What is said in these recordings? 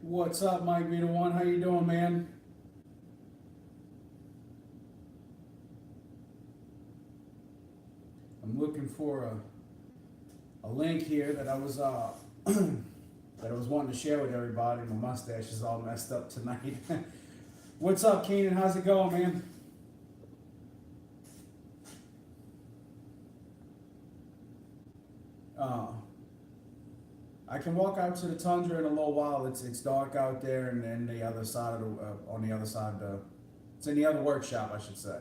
What's up, Mike Vita One? How you doing, man? I'm looking for a link here that I was that I was wanting to share with everybody. My mustache is all messed up tonight. What's up, Keenan? How's it going, man? Uh, I can walk out to the Tundra in a little while. It's dark out there, and then the other side of the on the other side of the it's in the other workshop, I should say.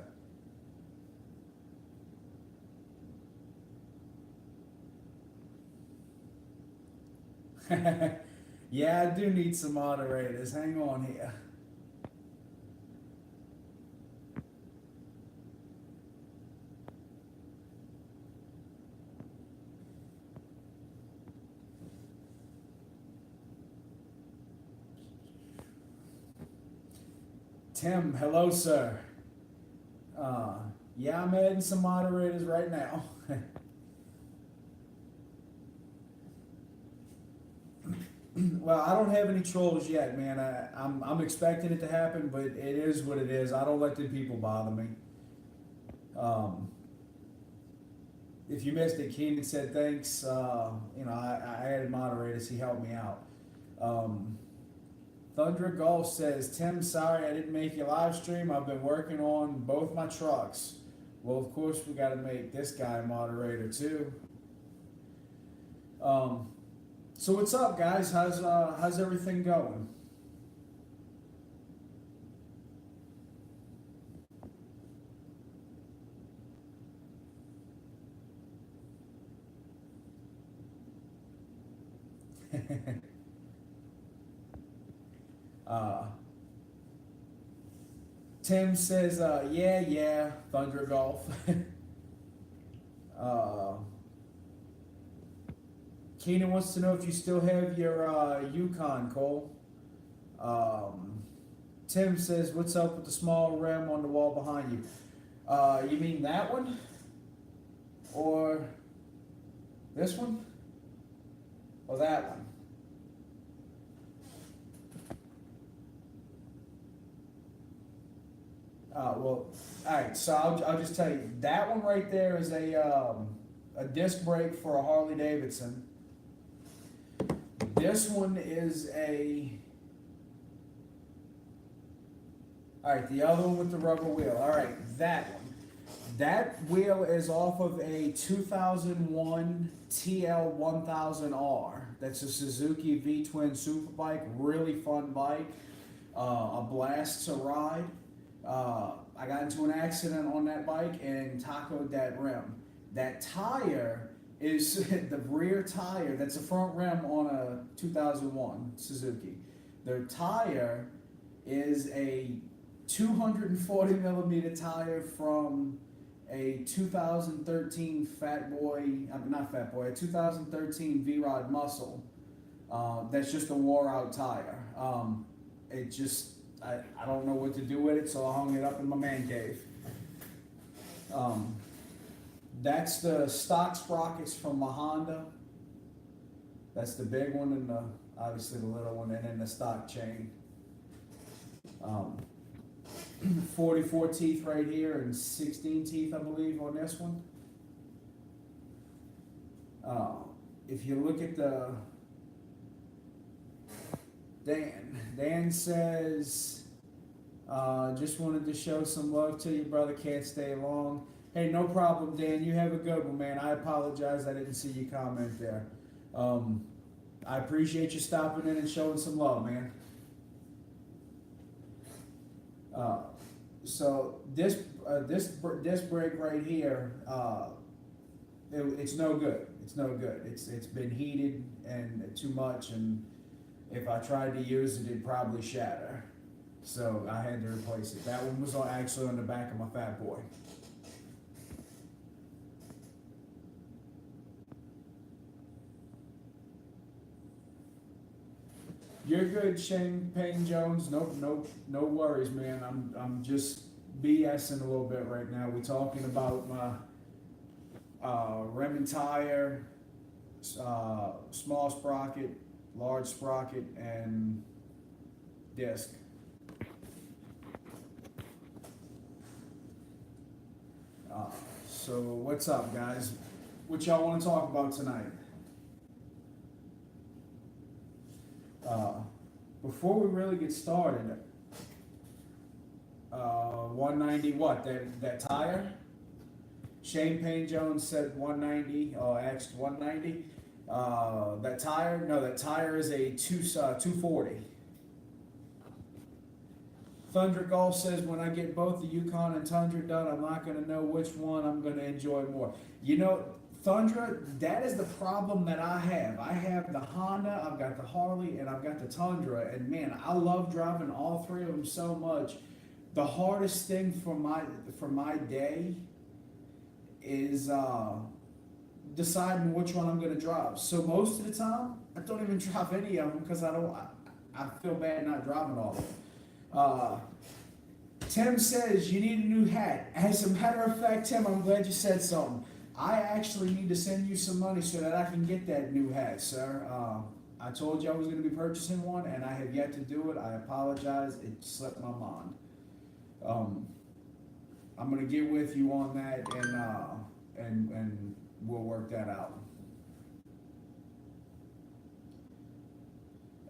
Yeah, I do need some moderators. Hang on here. Tim, hello, sir. Uh, yeah, I'm adding some moderators right now. Well, I don't have any trolls yet, man. I'm expecting it to happen, but it is what it is. I don't let the people bother me. Um, if you missed it, Keenan said thanks. I added moderators. He helped me out. Um, Thunder Golf says, Tim, sorry I didn't make your live stream. I've been working on both my trucks. Well, of course, we got to make this guy a moderator too. Um, so what's up, guys? How's everything going? uh, Tim says, yeah, Thunder Golf. uh, Keenan wants to know if you still have your Yukon, Cole. Um, Tim says, what's up with the small rim on the wall behind you? You mean that one? Or this one? Or that one? Well, all right. So I'll just tell you that one right there is a disc brake for a Harley Davidson. This one is a. All right, the other one with the rubber wheel. All right, that one. That wheel is off of a 2001 TL1000R. That's a Suzuki V-twin superbike. Really fun bike. A blast to ride. I got into an accident on that bike and tacoed that rim. That tire is the rear tire. That's the front rim on a 2001 Suzuki. Their tire is a 240 millimeter tire from a 2013 a 2013 V-Rod Muscle. That's just a wore out tire. It just I don't know what to do with it, so I hung it up in my man cave. That's the stock sprockets from my Honda. That's the big one, and obviously the little one, and then the stock chain. 44 teeth right here and 16 teeth, I believe, on this one. If you look at the Dan says, just wanted to show some love to you, brother. Can't stay long. Hey, no problem, Dan. You have a good one, man. I apologize I didn't see your comment there. I appreciate you stopping in and showing some love, man. So this brake right here, it's no good. It's no good. It's been heated and too much, and if I tried to use it, it'd probably shatter. So I had to replace it. That one was actually on the back of my Fat Boy. You're good, Shane Payne Jones. No worries, man. I'm just BSing a little bit right now. We're talking about my rim and tire, small sprocket, large sprocket, and disc. So what's up, guys? What y'all want to talk about tonight? Before we really get started, 190 what? That tire? Shane Payne Jones said 190, asked 190. That tire? No, that tire is a 240. Thunder Golf says, when I get both the Yukon and Tundra done, I'm not going to know which one I'm going to enjoy more. You know, Tundra, that is the problem that I have. I have the Honda, I've got the Harley, and I've got the Tundra. And man, I love driving all three of them so much. The hardest thing for my day is deciding which one I'm going to drive. So most of the time, I don't even drive any of them because I feel bad not driving all of them. Tim says you need a new hat. As a matter of fact, Tim, I'm glad you said something. I actually need to send you some money so that I can get that new hat, sir. I told you I was going to be purchasing one, and I have yet to do it. I apologize. It slipped my mind. I'm going to get with you on that, and we'll work that out.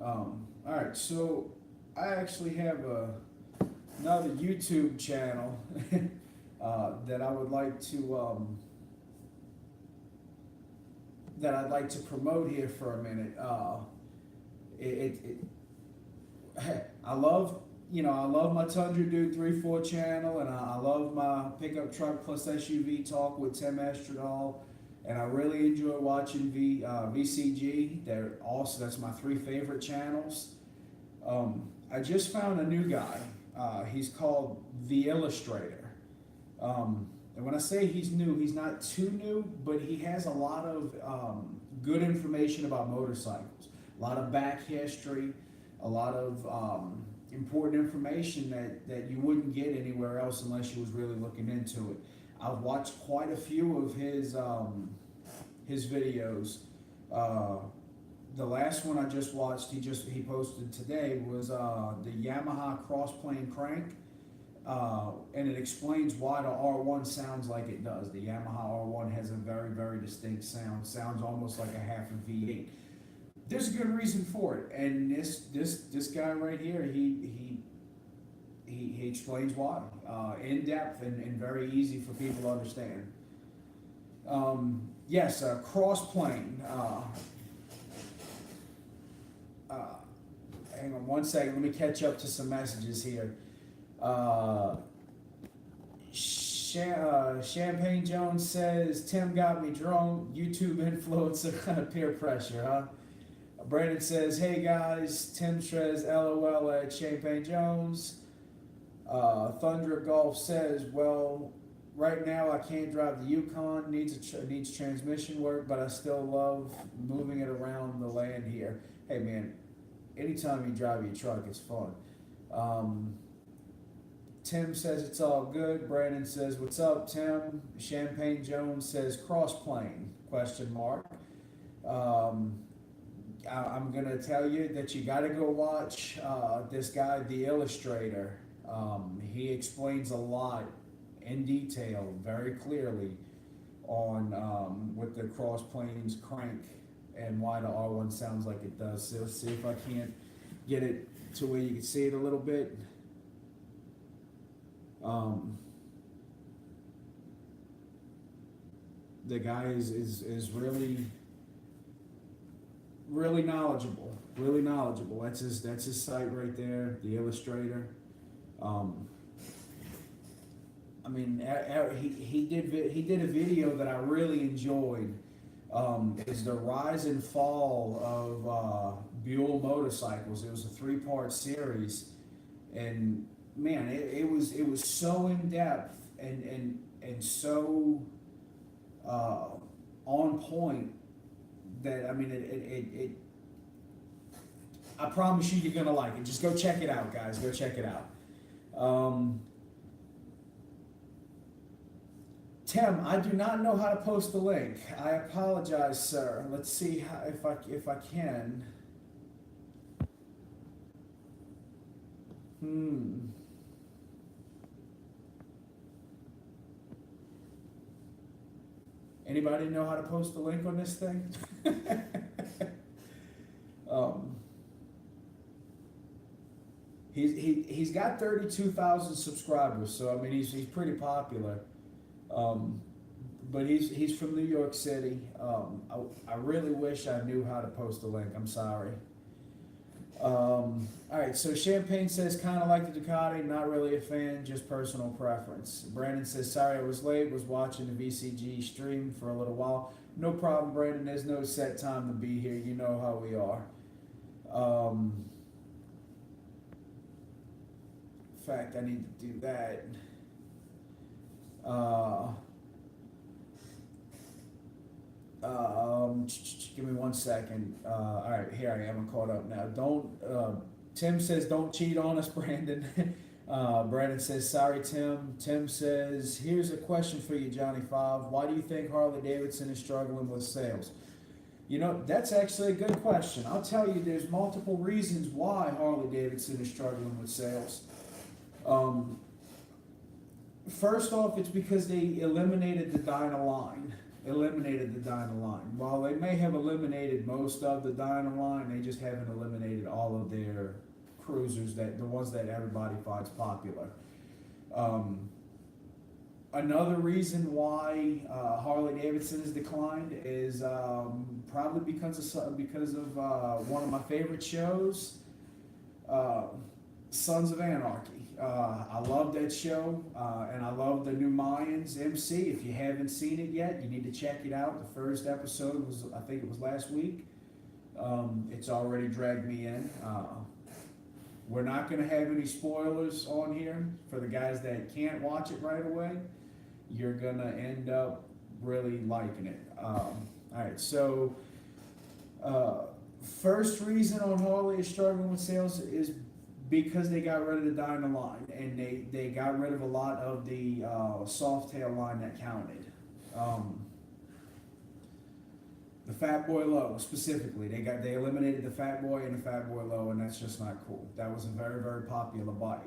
All right, so I actually have another YouTube channel that I would like to that I'd like to promote here for a minute. I love my Tundra Dude 3-4 channel, and I love my pickup truck plus SUV talk with Tim Estradal, and I really enjoy watching VCG. That's my 3 favorite channels. I just found a new guy. He's called The Illustrator. And when I say he's new, he's not too new, but he has a lot of good information about motorcycles, a lot of back history, a lot of important information that you wouldn't get anywhere else unless you was really looking into it. I've watched quite a few of his videos. The last one I just watched, he posted today, was the Yamaha crossplane crank, and it explains why the R1 sounds like it does. The Yamaha R1 has a very, very distinct sound. Sounds almost like a half a V8. There's a good reason for it, and this guy right here, he explains why, in depth and very easy for people to understand. Yes, crossplane. Hang on one second. Let me catch up to some messages here. Champagne Jones says, Tim got me drunk. YouTube influencer peer pressure, huh? Brandon says, hey guys. Tim says, LOL at Champagne Jones. Thunder Golf says, well, right now I can't drive the Yukon. Needs transmission work, but I still love moving it around the land here. Hey man, anytime you drive your truck, it's fun. Tim says it's all good. Brandon says, what's up, Tim? Champagne Jones says, crossplane, question mark. I'm going to tell you that you got to go watch this guy, The Illustrator. He explains a lot in detail, very clearly, on what the crossplanes crank and why the R1 sounds like it does. So see if I can't get it to where you can see it a little bit. The guy is really knowledgeable. Really knowledgeable. That's his site right there, The Illustrator. I mean, he did a video that I really enjoyed. Is the rise and fall of Buell motorcycles. It was a 3-part series, and man, it was so in depth and so on point that, I mean, it I promise you, you're gonna like it. Just go check it out, guys. Go check it out. Tim, I do not know how to post the link. I apologize, sir. Let's see if I can. Hmm. Anybody know how to post a link on this thing? um, he's got 32,000 subscribers, so I mean he's pretty popular. Um, but he's from New York City. I really wish I knew how to post a link. I'm sorry. All right, so Champagne says kind of like the Ducati, not really a fan, just personal preference. Brandon says sorry I was late, was watching the VCG stream for a little while. No problem, Brandon. There's no set time to be here. You know how we are. In fact, I need to do that. Give me 1 second. All right, here I am. I'm caught up now. Tim says, don't cheat on us, Brandon. Brandon says, sorry, Tim. Tim says, here's a question for you, Johnny Five. Why do you think Harley Davidson is struggling with sales? You know, that's actually a good question. I'll tell you, there's multiple reasons why Harley Davidson is struggling with sales. First off, it's because they eliminated the Dyna line. While they may have eliminated most of the Dyna line, they just haven't eliminated all of their cruisers, the ones that everybody finds popular. Another reason why Harley Davidson has declined is probably because of one of my favorite shows, Sons of Anarchy. I love that show, and I love the new Mayans MC. If you haven't seen it yet, you need to check it out. The first episode was, I think it was last week. It's already dragged me in. We're not going to have any spoilers on here for the guys that can't watch it right away. You're going to end up really liking it. All right, so first reason on Harley is struggling with sales is because they got rid of the Dyna line, and they got rid of a lot of the Softail line that counted. The Fat Boy Low specifically, they eliminated the Fat Boy and the Fat Boy Low, and that's just not cool. That was a very, very popular bike.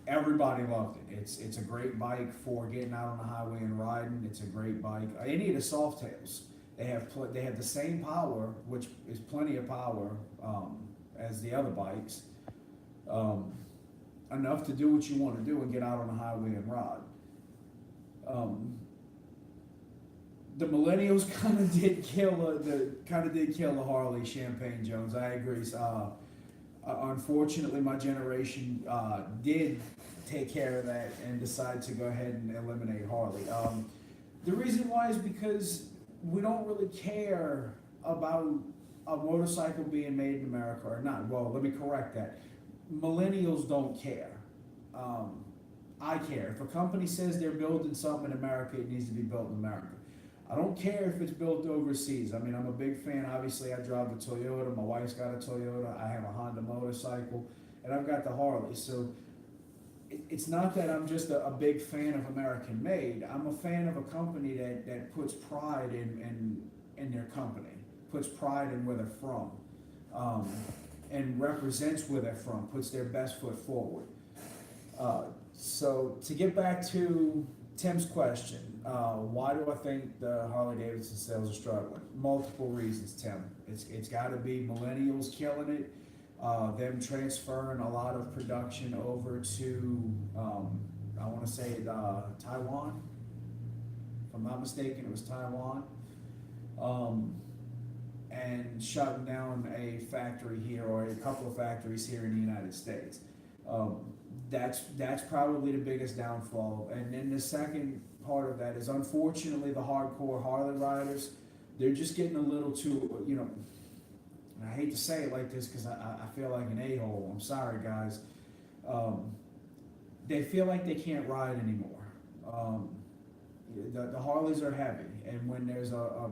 Everybody loved it. It's a great bike for getting out on the highway and riding. It's a great bike. Any of the Softails, they have the same power, which is plenty of power. As the other bikes, enough to do what you want to do and get out on the highway and ride. The millennials kind of did kill the Harley Champagne Jones. I agree. Unfortunately, my generation did take care of that and decide to go ahead and eliminate Harley. The reason why is because we don't really care about a motorcycle being made in America or not. Well, let me correct that. Millennials don't care. I care. If a company says they're building something in America, it needs to be built in America. I don't care if it's built overseas. I mean, I'm a big fan. Obviously, I drive a Toyota. My wife's got a Toyota. I have a Honda motorcycle, and I've got the Harley. So it's not that I'm just a big fan of American made. I'm a fan of a company that puts pride in their company. Puts pride in where they're from, and represents where they're from, puts their best foot forward. So to get back to Tim's question, why do I think the Harley Davidson sales are struggling? Multiple reasons, Tim. It's got to be millennials killing it, them transferring a lot of production over to, I want to say Taiwan. If I'm not mistaken, it was Taiwan. And shutting down a factory here or a couple of factories here in the United States. That's probably the biggest downfall. And then the second part of that is, unfortunately, the hardcore Harley riders, they're just getting a little too, and I hate to say it like this because I feel like an a-hole. I'm sorry, guys. They feel like they can't ride anymore. The Harleys are heavy, and when there's a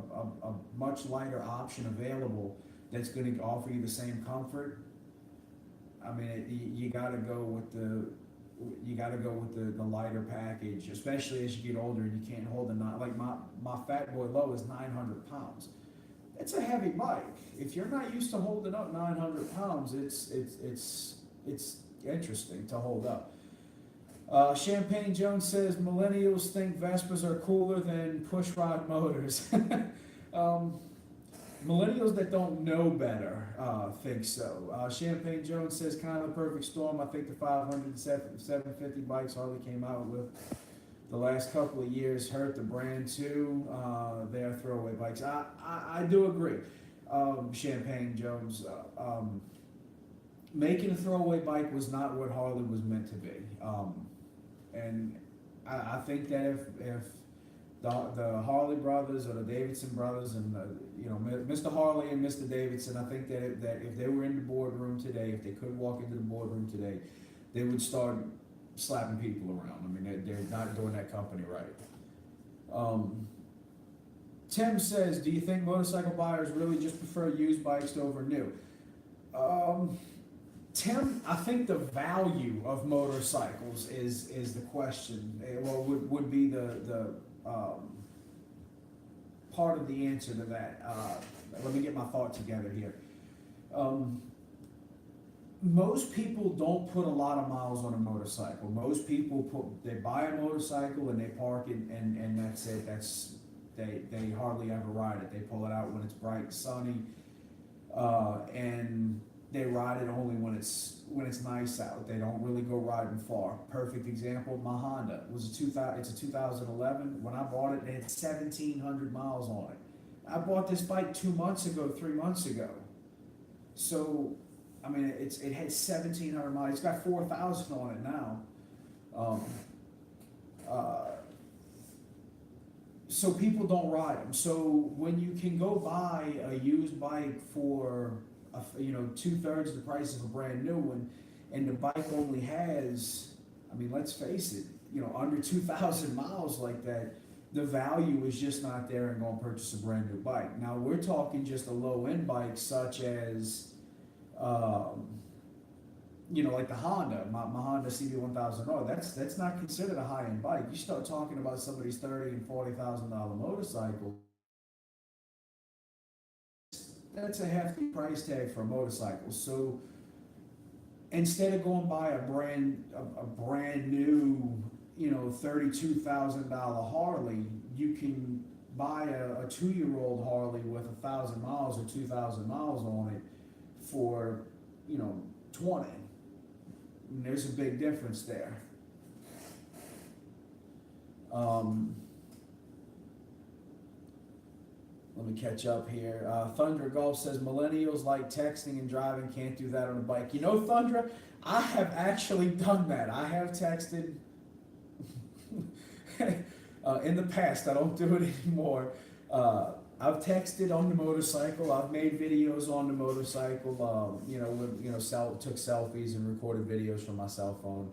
much lighter option available that's going to offer you the same comfort, I mean, you got to go with the lighter package, especially as you get older and you can't hold the like my Fat Boy Low is 900 pounds. It's a heavy bike. If you're not used to holding up 900 pounds, it's it's interesting to hold up. Champagne Jones says millennials think Vespas are cooler than pushrod motors. Millennials that don't know better think so. Champagne Jones says kind of the perfect storm. I think the 500 and 750 bikes Harley came out with the last couple of years hurt the brand too. They are throwaway bikes. I do agree. Champagne Jones, making a throwaway bike was not what Harley was meant to be. And I think that if the Harley brothers or the Davidson brothers and Mr. Harley and Mr. Davidson, I think that if they were in the boardroom today, if they could walk into the boardroom today, they would start slapping people around. I mean, they're not doing that company right. Tim says, do you think motorcycle buyers really just prefer used bikes over new? Tim, I think the value of motorcycles is the question. Well, would be the part of the answer to that. Let me get my thought together here. Most people don't put a lot of miles on a motorcycle. Most people they buy a motorcycle and they park it and that's it. They hardly ever ride it. They pull it out when it's bright and sunny, and they ride it only when it's nice out. They don't really go riding far. Perfect example, my Honda it's a 2011. When I bought it, it had 1,700 miles on it. I bought this bike 2 months ago, 3 months ago. So, I mean, it had 1,700 miles. It's got 4,000 on it now. So people don't ride them. So when you can go buy a used bike for 2/3 the price of a brand new one, and the bike only has, I mean, let's face it, under 2,000 miles like that, the value is just not there and going to purchase a brand new bike. Now we're talking just a low end bike such as, like the Honda, my Honda CB1000R. That's not considered a high end bike. You start talking about somebody's $30,000 and $40,000 motorcycle. That's a hefty price tag for a motorcycle. So instead of going buy a brand new, $32,000 Harley, you can buy a 2-year-old Harley with 1,000 miles or 2,000 miles on it for, 20. And there's a big difference there. Let me catch up here. Tundra Golf says millennials like texting and driving, can't do that on a bike. Tundra, I have actually done that. I have texted in the past. I don't do it anymore. I've texted on the motorcycle. I've made videos on the motorcycle. Took selfies and recorded videos from my cell phone.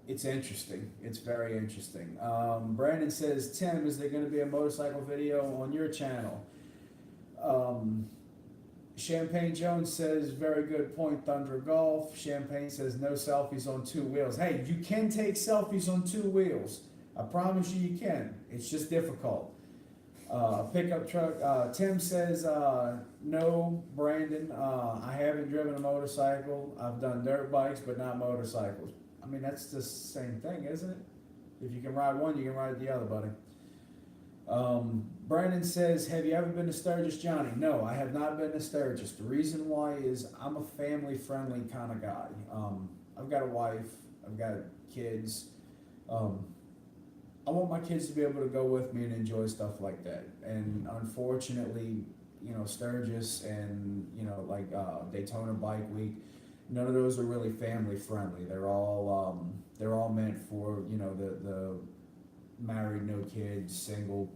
It's interesting. It's very interesting. Brandon says, Tim, is there going to be a motorcycle video on your channel? Champagne Jones says, very good point, Thunder Golf. Champagne says, no selfies on 2 wheels. Hey, you can take selfies on 2 wheels. I promise you can. It's just difficult. Pickup truck. Tim says, no, Brandon, I haven't driven a motorcycle. I've done dirt bikes, but not motorcycles. I mean, that's the same thing, isn't it? If you can ride one, you can ride the other, buddy. Brandon says, have you ever been to Sturgis, Johnny? No, I have not been to Sturgis. The reason why is I'm a family-friendly kind of guy. I've got a wife. I've got kids. I want my kids to be able to go with me and enjoy stuff like that. And unfortunately, Sturgis and, Daytona Bike Week, none of those are really family friendly. They're all meant for, the married, no kids, single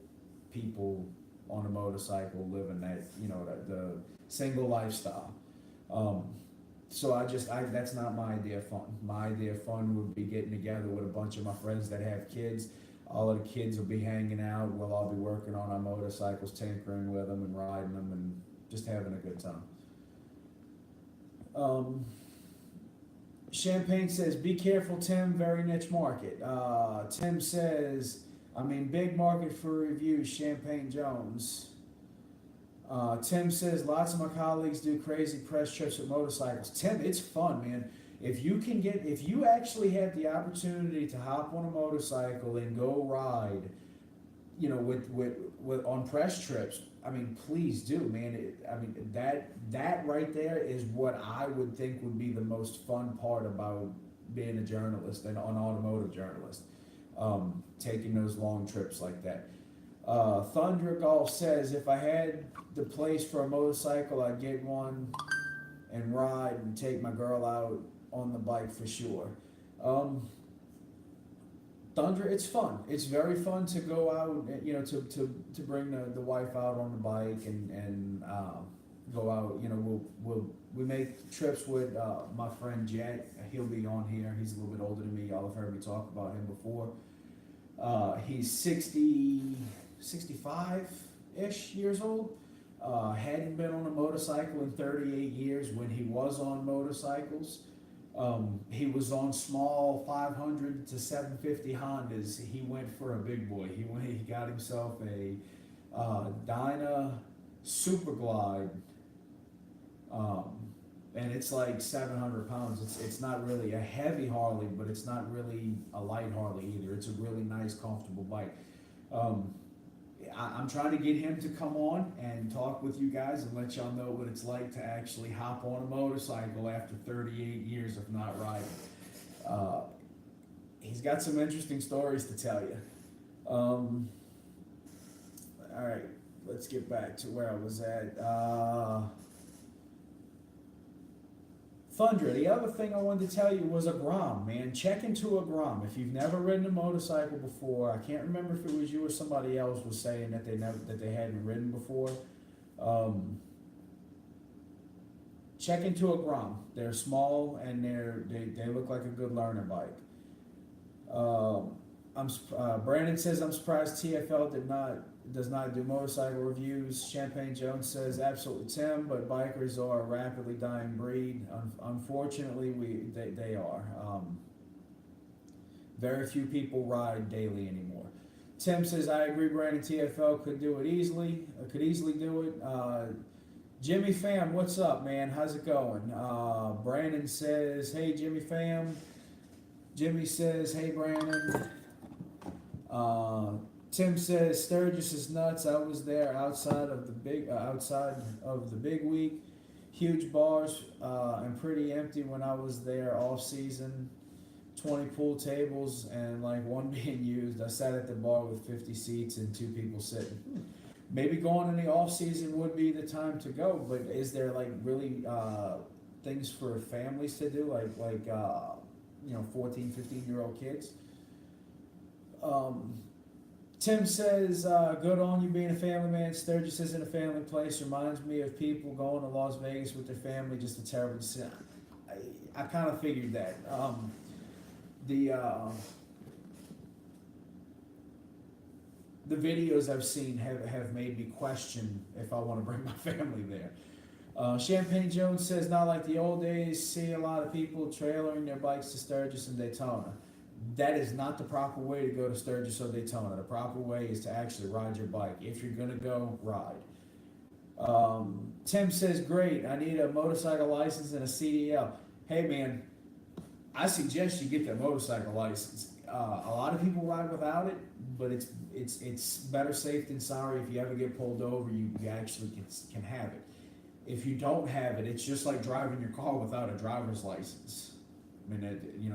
people on a motorcycle living that, the single lifestyle. So that's not my idea of fun. My idea of fun would be getting together with a bunch of my friends that have kids. All of the kids will be hanging out. We'll all be working on our motorcycles, tinkering with them and riding them and just having a good time. Champagne says, be careful, Tim, very niche market. Tim says, big market for reviews, Champagne Jones. Tim says lots of my colleagues do crazy press trips with motorcycles. Tim, it's fun, man. If you actually have the opportunity to hop on a motorcycle and go ride, with on press trips, I mean, please do, man. That right there is what I would think would be the most fun part about being a journalist and an automotive journalist, taking those long trips like that. Tundra Golf says, if I had the place for a motorcycle, I'd get one and ride and take my girl out on the bike for sure. Tundra, it's fun. It's very fun to go out, to bring the wife out on the bike and go out. We make trips with my friend Jet. He'll be on here. He's a little bit older than me. Y'all have heard me talk about him before. He's 65-ish years old. Hadn't been on a motorcycle in 38 years when he was on motorcycles. He was on small 500 to 750 Hondas. He went for a big boy. He got himself a Dyna Super Glide, and it's like 700 pounds. It's not really a heavy Harley, but it's not really a light Harley either. It's a really nice, comfortable bike. I'm trying to get him to come on and talk with you guys and let y'all know what it's like to actually hop on a motorcycle after 38 years of not riding. He's got some interesting stories to tell you. All right, let's get back to where I was at. Tundra, the other thing I wanted to tell you was a Grom, man. Check into a Grom. If you've never ridden a motorcycle before, I can't remember if it was you or somebody else was saying that they hadn't ridden before. Check into a Grom. They're small and they look like a good learner bike. Brandon says, I'm surprised TFL does not do motorcycle reviews. Champagne Jones says, absolutely, Tim, but bikers are a rapidly dying breed. Unfortunately, they are. Very few people ride daily anymore. Tim says, I agree, Brandon, TFL could easily do it. Jimmy Fam, what's up, man? How's it going? Brandon says, hey, Jimmy Fam. Jimmy says, hey, Brandon. Tim says Sturgis is nuts. I was there outside of the big week. Huge bars and pretty empty when I was there off season. 20 pool tables and like one being used. I sat at the bar with 50 seats and 2 people sitting. Maybe going in the off season would be the time to go. But is there like really things for families to do, like 14, 15-year-old kids? Tim says, good on you being a family man. Sturgis isn't a family place. Reminds me of people going to Las Vegas with their family. Just a terrible decision. I kind of figured that. The videos I've seen have made me question if I want to bring my family there. Champagne Jones says, not like the old days. See a lot of people trailering their bikes to Sturgis and Daytona. That is not the proper way to go to Sturgis or Daytona. The proper way is to actually ride your bike. If you're going to go, ride. Tim says, great, I need a motorcycle license and a CDL. Hey, man, I suggest you get that motorcycle license. A lot of people ride without it, but it's better safe than sorry. If you ever get pulled over, you actually can have it. If you don't have it, it's just like driving your car without a driver's license. I mean,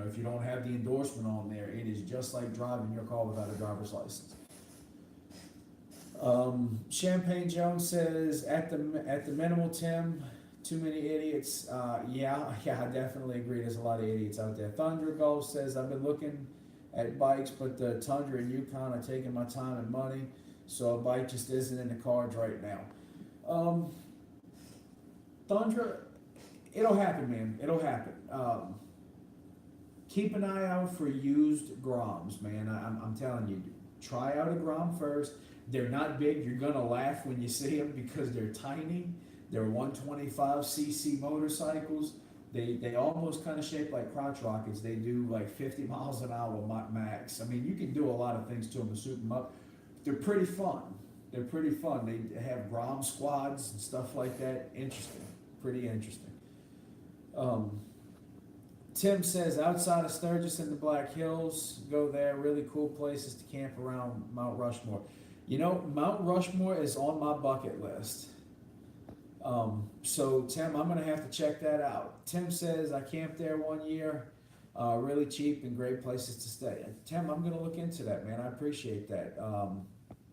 if you don't have the endorsement on there, it is just like driving your car without a driver's license. Champagne Jones says, at the minimal, Tim, too many idiots. Yeah, I definitely agree. There's a lot of idiots out there. Thunder Golf says, I've been looking at bikes, but the Tundra and Yukon are taking my time and money, so a bike just isn't in the cards right now. Tundra, it'll happen, man. It'll happen. Keep an eye out for used Groms, man. I'm telling you, try out a Grom first. They're not big. You're gonna laugh when you see them because they're tiny. They're 125cc motorcycles. They almost kind of shape like crotch rockets. They do like 50 miles an hour max. I mean, you can do a lot of things to them to suit them up. They're pretty fun. They're pretty fun. They have ROM squads and stuff like that. Interesting, pretty interesting. Um, Tim says outside of Sturgis and the Black Hills, go there. Really cool places to camp around Mount Rushmore. You know, Mount Rushmore is on my bucket list. So Tim, I'm gonna have to check that out. Tim says I camped there one year, really cheap and great places to stay. Tim, I'm gonna look into that, man. I appreciate that.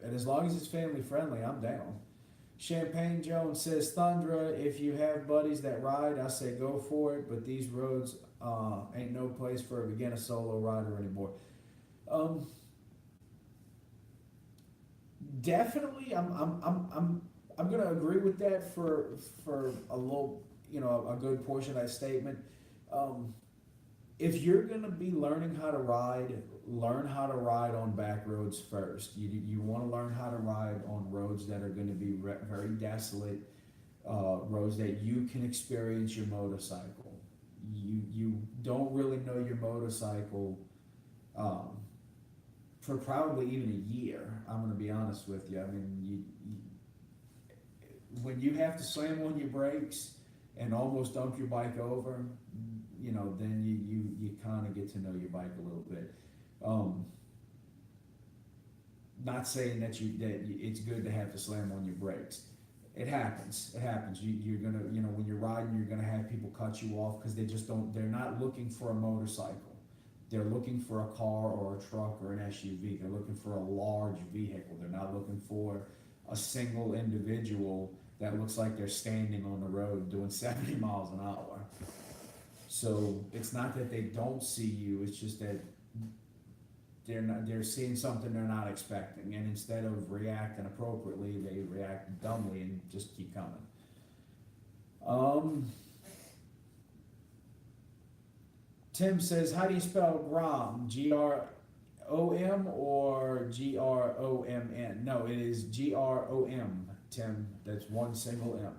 And as long as it's family friendly, I'm down. Champagne Jones says Tundra. If you have buddies that ride, I say go for it. But these roads ain't no place for a beginner solo rider anymore. Definitely, I'm gonna agree with that for a little, a good portion of that statement. If you're gonna be learning how to ride, learn how to ride on back roads first. You want to learn how to ride on roads that are going to be very desolate, roads that you can experience your motorcycle. You don't really know your motorcycle for probably even a year. I'm going to be honest with you. I mean, when you have to slam on your brakes and almost dunk your bike over, then you kind of get to know your bike a little bit. Not saying that it's good to have to slam on your brakes. It happens. You're gonna, when you're riding, you're gonna have people cut you off because they're not looking for a motorcycle. They're looking for a car or a truck or an SUV. They're looking for a large vehicle. They're not looking for a single individual that looks like they're standing on the road doing 70 miles an hour. So it's not that they don't see you, it's just that they're seeing something they're not expecting, and instead of reacting appropriately, they react dumbly and just keep coming. Tim says, how do you spell Grom? Grom or Gromn? No, it is Grom, Tim. That's one single M.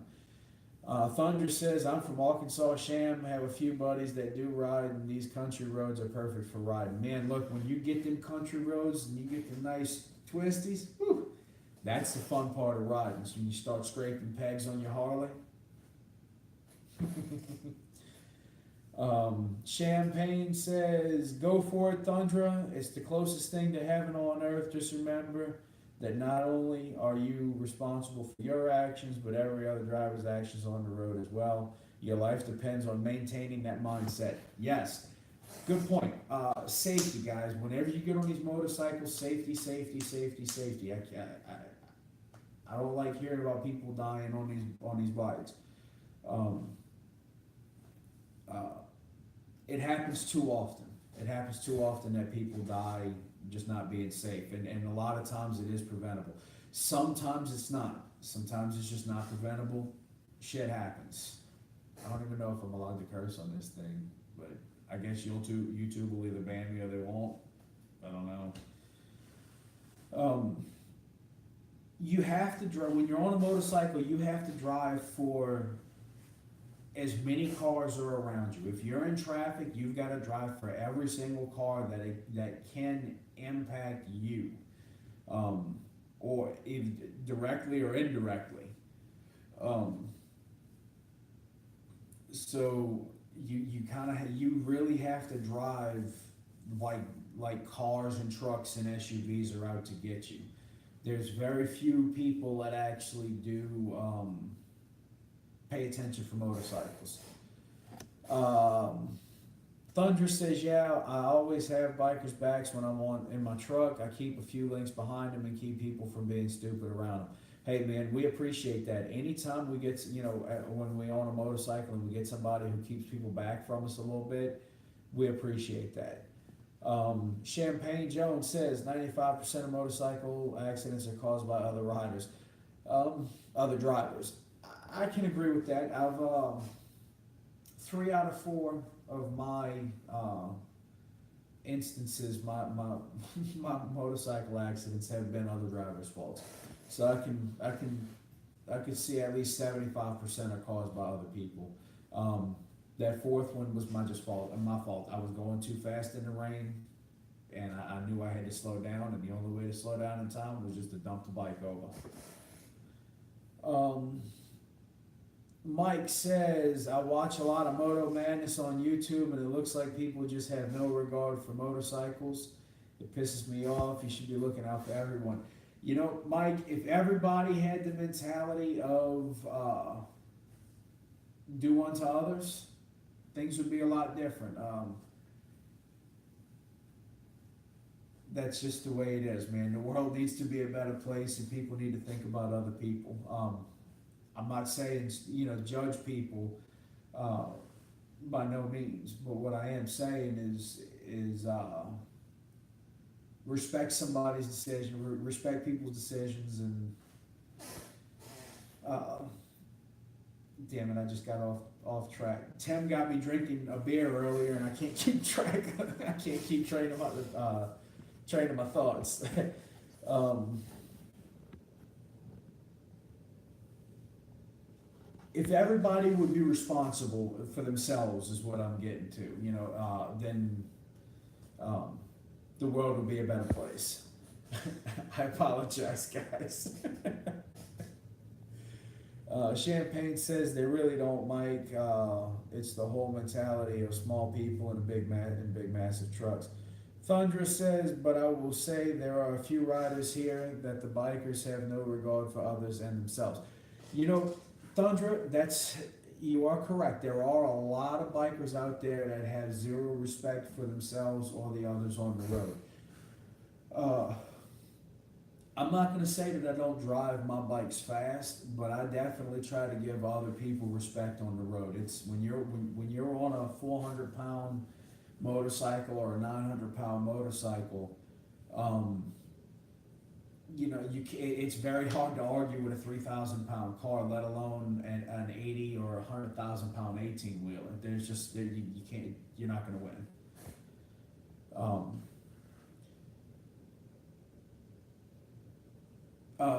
Thunder says, I'm from Arkansas, Sham, have a few buddies that do ride, and these country roads are perfect for riding. Man, look, when you get them country roads and you get the nice twisties, whew, that's the fun part of riding. So when you start scraping pegs on your Harley. Champagne says, go for it, Tundra. It's the closest thing to heaven on earth. Just remember that not only are you responsible for your actions, but every other driver's actions on the road as well. Your life depends on maintaining that mindset. Yes, good point. Safety, guys. Whenever you get on these motorcycles, safety. I don't like hearing about people dying on these bikes. It happens too often. It happens too often that people die just not being safe, and a lot of times it is preventable. Sometimes it's not. Sometimes it's just not preventable. Shit happens. I don't even know if I'm allowed to curse on this thing, but I guess YouTube will either ban me or they won't. I don't know. You have to drive, when you're on a motorcycle, you have to drive for as many cars are around you. If you're in traffic, you've got to drive for every single car that can impact you, or directly or indirectly. So you really have to drive like cars and trucks and SUVs are out to get you. There's very few people that actually do pay attention for motorcycles. Thunder says, yeah, I always have bikers' backs when I'm in my truck. I keep a few links behind them and keep people from being stupid around them. Hey man, we appreciate that. Anytime we get, when we own a motorcycle and we get somebody who keeps people back from us a little bit, we appreciate that. Champagne Jones says 95% of motorcycle accidents are caused by other riders, other drivers. I can agree with that. I've 3 out of 4 of my instances, my motorcycle accidents have been other drivers' faults. So I can see at least 75% are caused by other people. That 4th one was my fault. I was going too fast in the rain. and I knew I had to slow down, and the only way to slow down in town was just to dump the bike over. Mike says, I watch a lot of Moto Madness on YouTube, and it looks like people just have no regard for motorcycles. It pisses me off. You should be looking out for everyone. You know, Mike, if everybody had the mentality of do unto others, things would be a lot different. That's just the way it is, man. The world needs to be a better place, and people need to think about other people. I'm not saying, you know, judge people, by no means, but what I am saying is respect somebody's decision, respect people's decisions, and damn it, I just got off track. Tim got me drinking a beer earlier, and I can't keep track. I can't keep train of my thoughts. If everybody would be responsible for themselves, is what I'm getting to, you know, then the world would be a better place. I apologize, guys. Champagne says they really don't, Mike. It's the whole mentality of small people and big massive trucks. Tundra says, but I will say there are a few riders here that the bikers have no regard for others and themselves. You know, Tundra, you are correct. There are a lot of bikers out there that have zero respect for themselves or the others on the road. I'm not going to say that I don't drive my bikes fast, but I definitely try to give other people respect on the road. It's when you're on a 400-pound motorcycle or a 900-pound motorcycle, you know, it's very hard to argue with a 3,000-pound car, let alone an 80 or 100,000-pound 18-wheeler. There's just you can't. You're not going to win.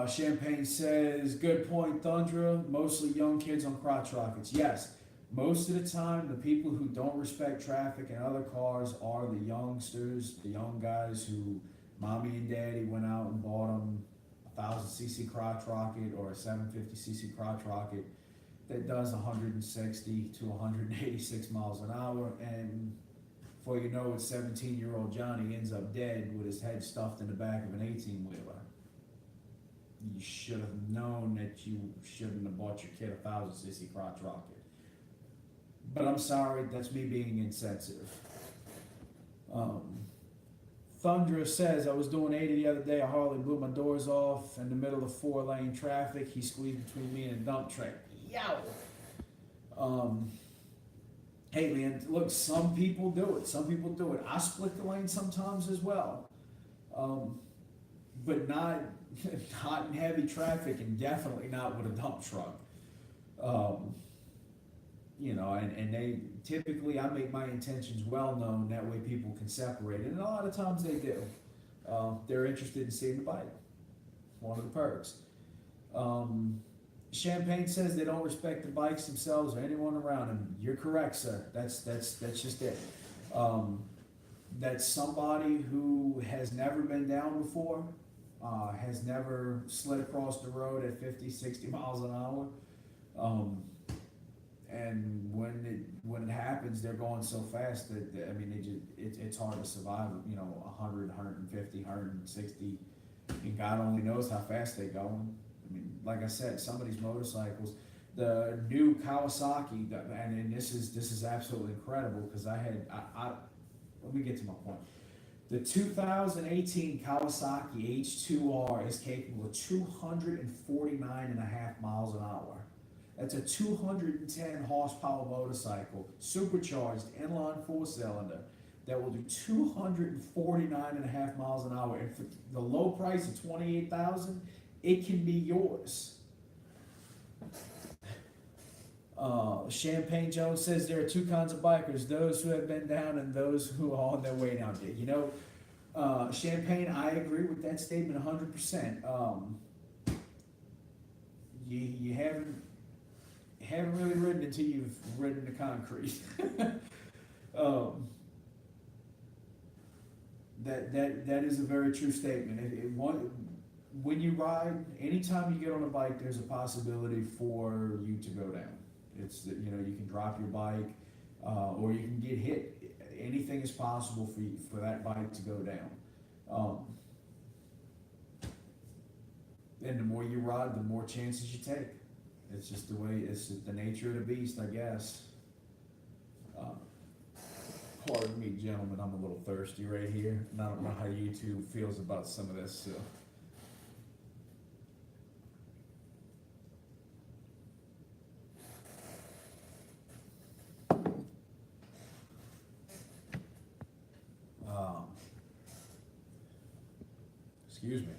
Champagne says, good point, Thundra. Mostly young kids on crotch rockets. Yes, most of the time, the people who don't respect traffic and other cars are the youngsters, the young guys who mommy and daddy went out and bought them a 1,000cc crotch rocket or a 750cc crotch rocket that does 160 to 186 miles an hour, and before you know it, 17-year-old Johnny ends up dead with his head stuffed in the back of an 18-wheeler. You should have known that you shouldn't have bought your kid a 1,000cc crotch rocket. But I'm sorry, that's me being insensitive. Thundra says, I was doing 80 the other day, a Harley blew my doors off in the middle of 4-lane traffic. He squeezed between me and a dump truck. Yow! Hey man, look, some people do it. I split the lane sometimes as well. But not in heavy traffic, and definitely not with a dump truck. You know, and they typically, I make my intentions well known, that way people can separate it, and a lot of times they do. They're interested in seeing the bike. One of the perks. Champagne says they don't respect the bikes themselves or anyone around them. You're correct, sir. That's just it. That's somebody who has never been down before, has never slid across the road at 50, 60 miles an hour. And when it happens, they're going so fast that I mean, it's hard to survive. You know, 100, 150, 160, and God only knows how fast they're going. I mean, like I said, some of these motorcycles, the new Kawasaki, and this is absolutely incredible, because I let me get to my point. The 2018 Kawasaki H2R is capable of 249.5 miles an hour. That's a 210 horsepower motorcycle, supercharged inline 4-cylinder, that will do 249.5 miles an hour. And for the low price of $28,000, it can be yours. Champagne Jones says there are two kinds of bikers: those who have been down and those who are on their way down. You know, Champagne, I agree with that statement 100%. You haven't really ridden until you've ridden the concrete. That is a very true statement. When you ride, anytime you get on a bike, there's a possibility for you to go down. It's you know, you can drop your bike, or you can get hit. Anything is possible for that bike to go down. And the more you ride, the more chances you take. It's just the way, it's the nature of the beast, I guess. Pardon me, gentlemen, I'm a little thirsty right here, and I don't know how YouTube feels about some of this, so. Excuse me.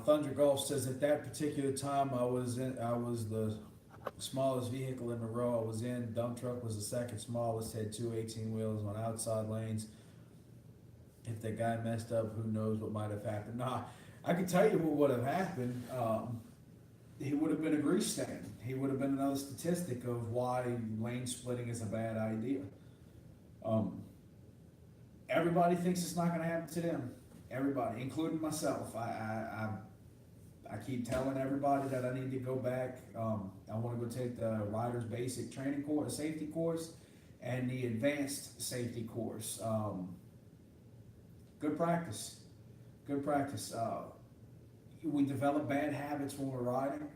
Thunder Golf says at that particular time I was the smallest vehicle in the row I was in. Dump truck was the second smallest, had two 18 wheels on outside lanes. If that guy messed up, who knows what might have happened. Nah, I can tell you what would have happened. He would have been a grease stand. He would have been another statistic of why lane splitting is a bad idea. Everybody thinks it's not going to happen to them. Everybody, including myself. I keep telling everybody that I need to go back. I want to go take the rider's basic training course, safety course, and the advanced safety course. Good practice. Good practice. We develop bad habits when we're riding,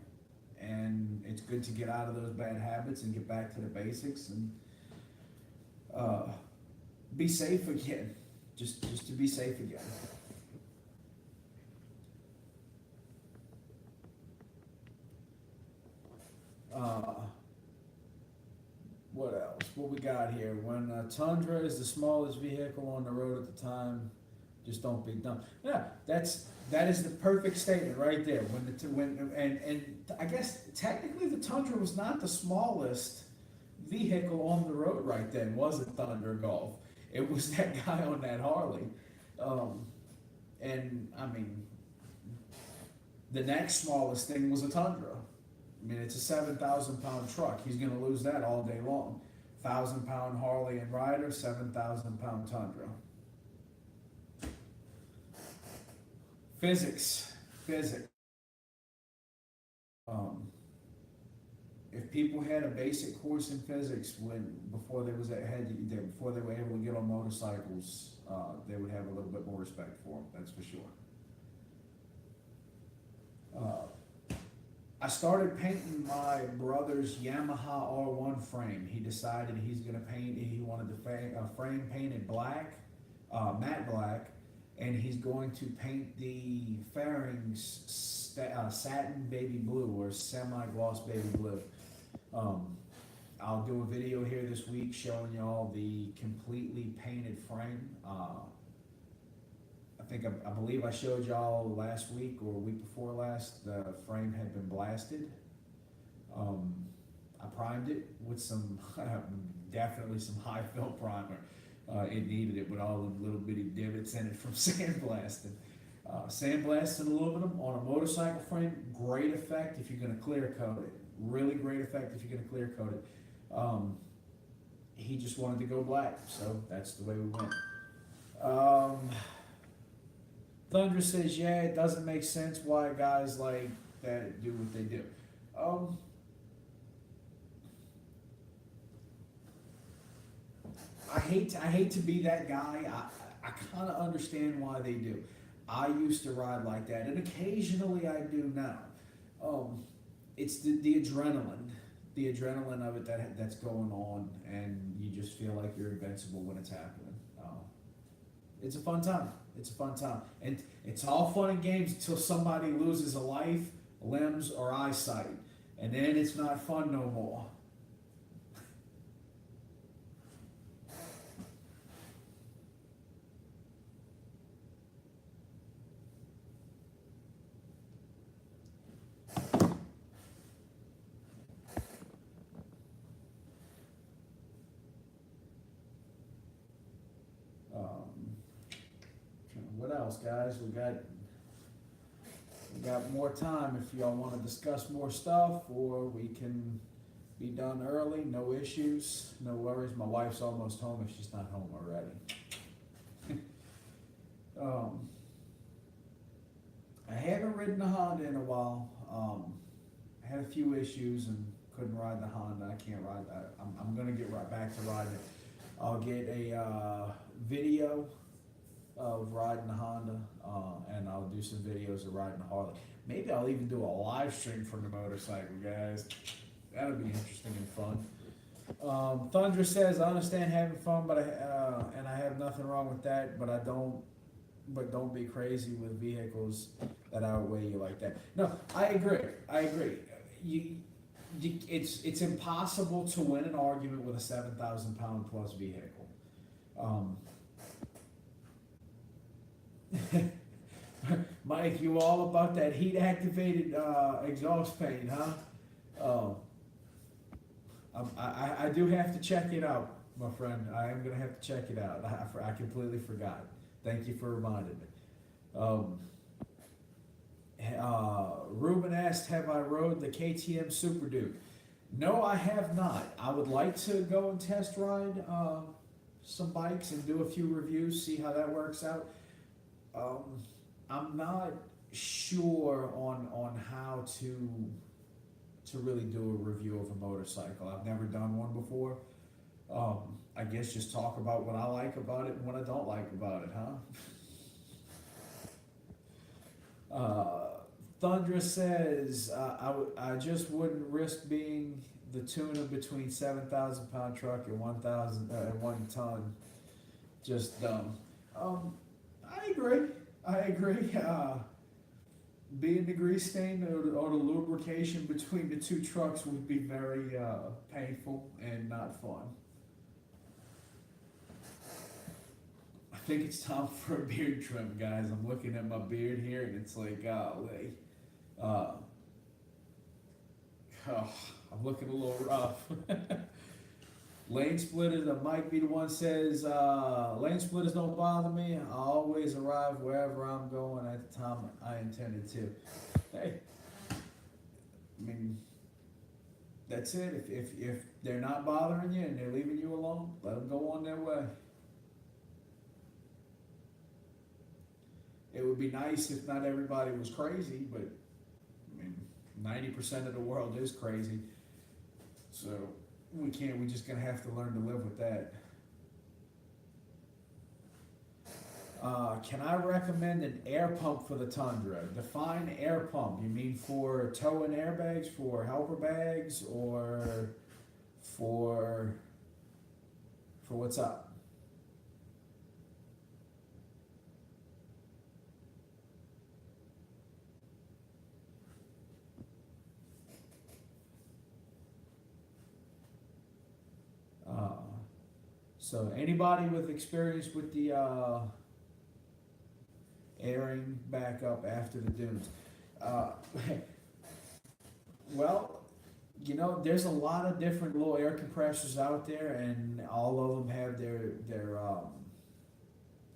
and it's good to get out of those bad habits and get back to the basics and be safe again. Just to be safe again. What else? What we got here? When Tundra is the smallest vehicle on the road at the time, just don't be dumb. Yeah, that is the perfect statement right there. And I guess technically the Tundra was not the smallest vehicle on the road right then, was it, Thunder Golf? It was that guy on that Harley. And I mean, the next smallest thing was a Tundra. I mean, it's a 7,000 pound truck. He's going to lose that all day long. 1,000 pound Harley and rider, 7,000 pound Tundra. Physics. If people had a basic course in physics before they were able to get on motorcycles, they would have a little bit more respect for them. That's for sure. I started painting my brother's Yamaha R1 frame. He decided he's going to paint. He wanted the frame painted black, matte black, and he's going to paint the fairings satin baby blue or semi-gloss baby blue. I'll do a video here this week showing y'all the completely painted frame. I believe I showed y'all last week or week before last, the frame had been blasted. I primed it with some, definitely some high fill primer. It needed it with all the little bitty divots in it from sandblasting. Sandblasting aluminum on a motorcycle frame, great effect if you're going to clear coat it. Really great effect if you're going to clear coat it. He just wanted to go black, so that's the way we went. Thunder says, yeah, it doesn't make sense why guys like that do what they do. I hate to be that guy. I kind of understand why they do. I used to ride like that, and occasionally I do now. It's the adrenaline of it that's going on, and you just feel like you're invincible when it's happening. It's a fun time. It's a fun time, and it's all fun and games until somebody loses a life, limbs, or eyesight, and then it's not fun no more. What else, guys? We got more time if y'all want to discuss more stuff, or we can be done early. No issues, no worries. My wife's almost home if she's not home already. Um, I haven't ridden a Honda in a while. I had a few issues and couldn't ride the Honda. I can't ride that. I'm gonna get right back to riding it. I'll get a video of riding the Honda, and I'll do some videos of riding the Harley. Maybe I'll even do a live stream from the motorcycle, guys. That'll be interesting and fun. Tundra says, I understand having fun, but I have nothing wrong with that, but don't be crazy with vehicles that outweigh you like that. No, I agree. It's impossible to win an argument with a 7,000 pound plus vehicle. Mike, you all about that heat activated exhaust paint, huh? I do have to check it out, my friend. I am gonna have to check it out. I completely forgot. Thank you for reminding me. Ruben asked, have I rode the KTM Super Duke? No, I have not. I would like to go and test ride some bikes and do a few reviews, see how that works out. I'm not sure on how to really do a review of a motorcycle. I've never done one before. I guess just talk about what I like about it and what I don't like about it, huh? Tundra says, I just wouldn't risk being the tuner between 7,000 pound truck and 1 ton. Just dumb. I agree. Being the grease stain or the lubrication between the two trucks would be very painful and not fun. I think it's time for a beard trim, guys. I'm looking at my beard here and it's like, golly. I'm looking a little rough. Lane splitters, Mike be the one says, lane splitters don't bother me. I always arrive wherever I'm going at the time I intended to. Hey, I mean, that's it. If they're not bothering you and they're leaving you alone, let them go on their way. It would be nice if not everybody was crazy, but I mean, 90% of the world is crazy. So we're just gonna have to learn to live with that. Can I recommend an air pump for the Tundra? Define air pump. You mean for towing airbags, for helper bags, or for what's up? So anybody with experience with the airing back up after the dunes? Well, you know, there's a lot of different little air compressors out there, and all of them have their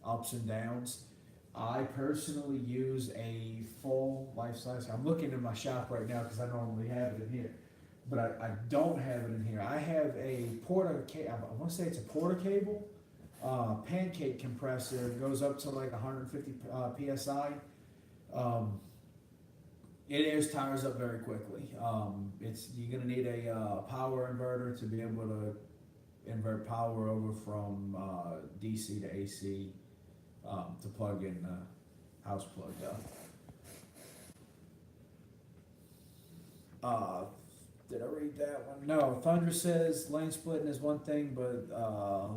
ups and downs. I personally use a full life-size. I'm looking in my shop right now because I normally have it in here, but I don't have it in here. I have a I want to say it's a porta cable, pancake compressor. It goes up to like 150 psi. It airs tires up very quickly. You're gonna need a power inverter to be able to invert power over from DC to AC to plug in house plug Did I read that one? No. Thunder says lane splitting is one thing, but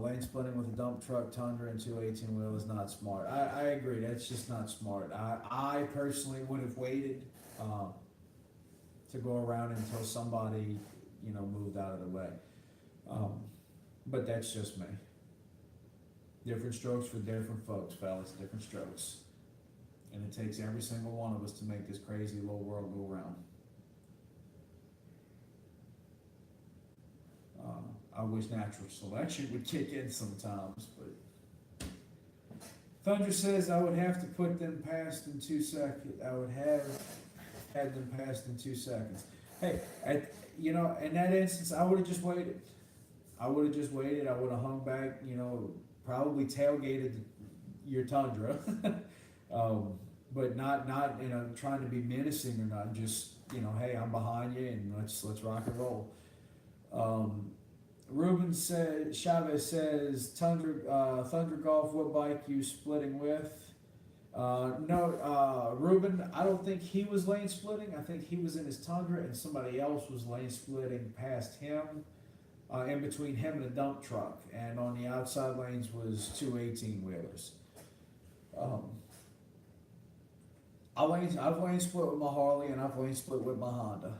lane splitting with a dump truck, Tundra, and 218 wheel is not smart. I agree. That's just not smart. I personally would have waited to go around until somebody, moved out of the way. But that's just me. Different strokes for different folks, fellas. Different strokes. And it takes every single one of us to make this crazy little world go round. I wish natural selection would kick in sometimes, but Thunder says I would have to put them past in 2 seconds. I would have had them past in 2 seconds. Hey, in that instance, I would have just waited. I would have hung back, probably tailgated your Tundra. um, but not trying to be menacing or not. Just hey, I'm behind you, and let's rock and roll. Um, Ruben says, Chavez says, Thunder Golf, what bike you splitting with? No, Ruben, I don't think he was lane splitting. I think he was in his Tundra and somebody else was lane splitting past him, in between him and a dump truck. And on the outside lanes was two 18-wheelers. Um, I've lane split with my Harley and I've lane split with my Honda.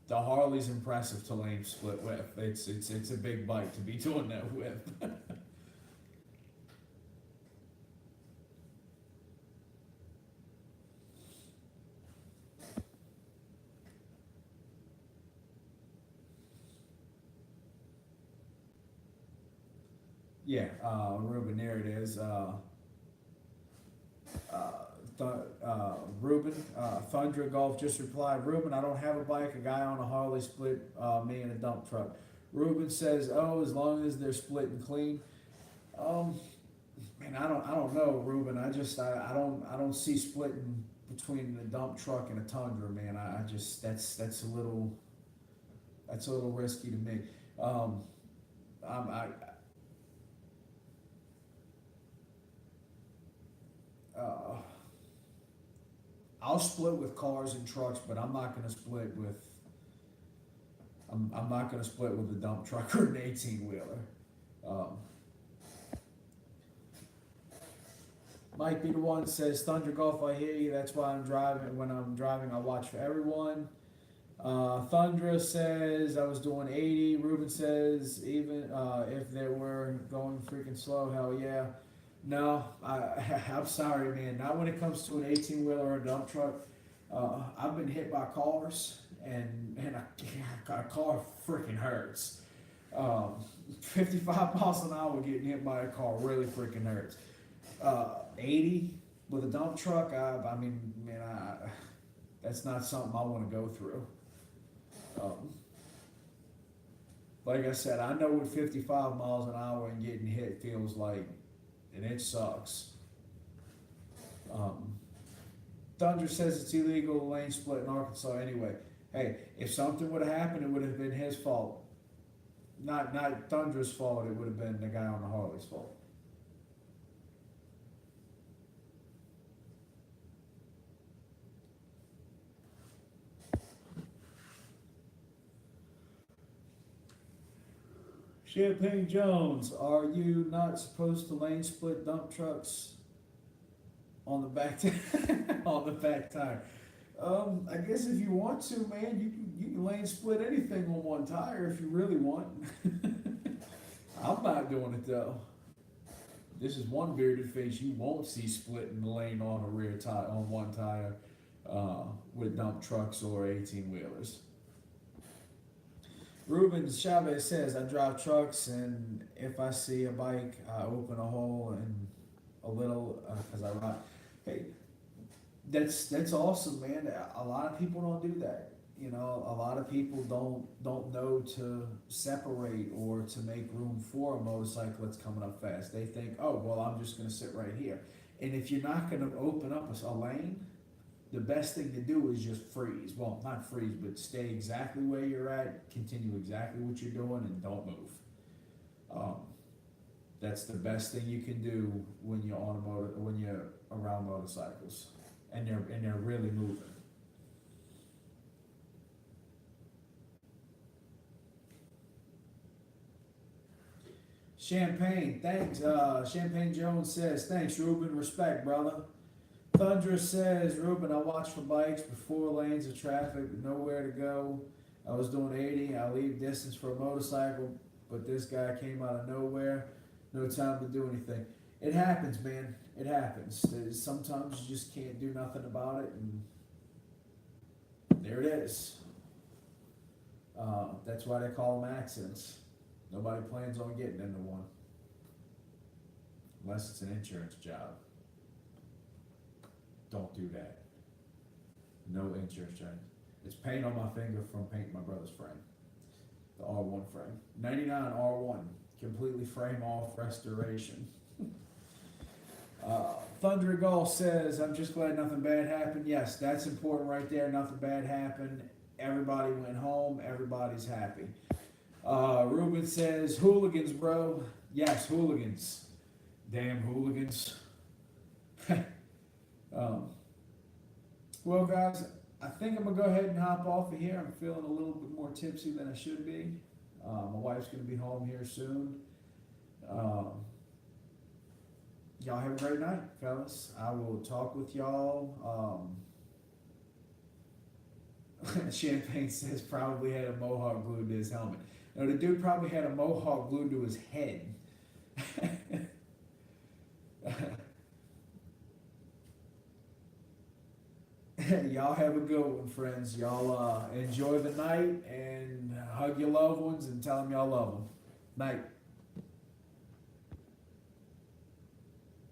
The Harley's impressive to lane split with. It's a big bike to be doing that with. Yeah, Ruben, there it is. Uh, Ruben, Thundra Golf just replied, Ruben, I don't have a bike. A guy on a Harley split me in a dump truck. Ruben says, oh, as long as they're split and clean. Man, I don't know, Ruben. I don't see splitting between a dump truck and a Tundra, man. I just that's a little risky to me. I uh, I'll split with cars and trucks, but I'm not gonna split with I'm not gonna split with a dump truck or an 18-wheeler. Um, Mike be the one says, Thunder Golf, I hear you. That's why I'm driving. When I'm driving, I watch for everyone. Thundra says, I was doing 80. Ruben says, even if they were going freaking slow, hell yeah. No, I'm sorry, man. Not when it comes to an 18-wheeler or a dump truck. I've been hit by cars, and a car freaking hurts. 55 miles an hour getting hit by a car really freaking hurts. 80 with a dump truck, I mean, man, that's not something I want to go through. Like I said, I know what 55 miles an hour and getting hit feels like, and it sucks. Thunder says it's illegal to lane split in Arkansas anyway. Hey, if something would have happened, it would have been his fault. Not Thunder's fault, it would have been the guy on the Harley's fault. Champagne Jones, are you not supposed to lane split dump trucks on the back on the back tire? I guess if you want to, man, you can lane split anything on one tire if you really want. I'm not doing it though. This is one bearded face you won't see splitting the lane on a rear tire on one tire with dump trucks or 18-wheelers. Ruben Chavez says, I drive trucks, and if I see a bike, I open a hole and a little, because I ride. Hey, that's awesome, man. A lot of people don't do that. You know, a lot of people don't know to separate or to make room for a motorcycle that's coming up fast. They think, oh, well, I'm just going to sit right here. And if you're not going to open up a lane, the best thing to do is just freeze. Well, not freeze, but stay exactly where you're at, continue exactly what you're doing, and don't move. That's the best thing you can do when you're when you're around motorcycles, and they're really moving. Champagne, thanks. Champagne Jones says, thanks, Ruben. Respect, brother. Thundra says, Ruben, I watch for bikes before lanes of traffic, nowhere to go. I was doing 80. I leave distance for a motorcycle, but this guy came out of nowhere. No time to do anything. It happens, man. It happens. Sometimes you just can't do nothing about it, and there it is. That's why they call them accidents. Nobody plans on getting into one, unless it's an insurance job. Don't do that. No insurance charge. It's paint on my finger from painting my brother's frame. The R1 frame. 99 R1. Completely frame off restoration. Thunder Golf says, I'm just glad nothing bad happened. Yes, that's important right there. Nothing bad happened. Everybody went home. Everybody's happy. Ruben says, hooligans, bro. Yes, hooligans. Damn hooligans. Well, guys, I think I'm going to go ahead and hop off of here. I'm feeling a little bit more tipsy than I should be. My wife's going to be home here soon. Y'all have a great night, fellas. I will talk with y'all. Champagne says probably had a mohawk glued to his helmet. No, the dude probably had a mohawk glued to his head. Y'all have a good one, friends. Y'all enjoy the night and hug your loved ones and tell them y'all love them. Night.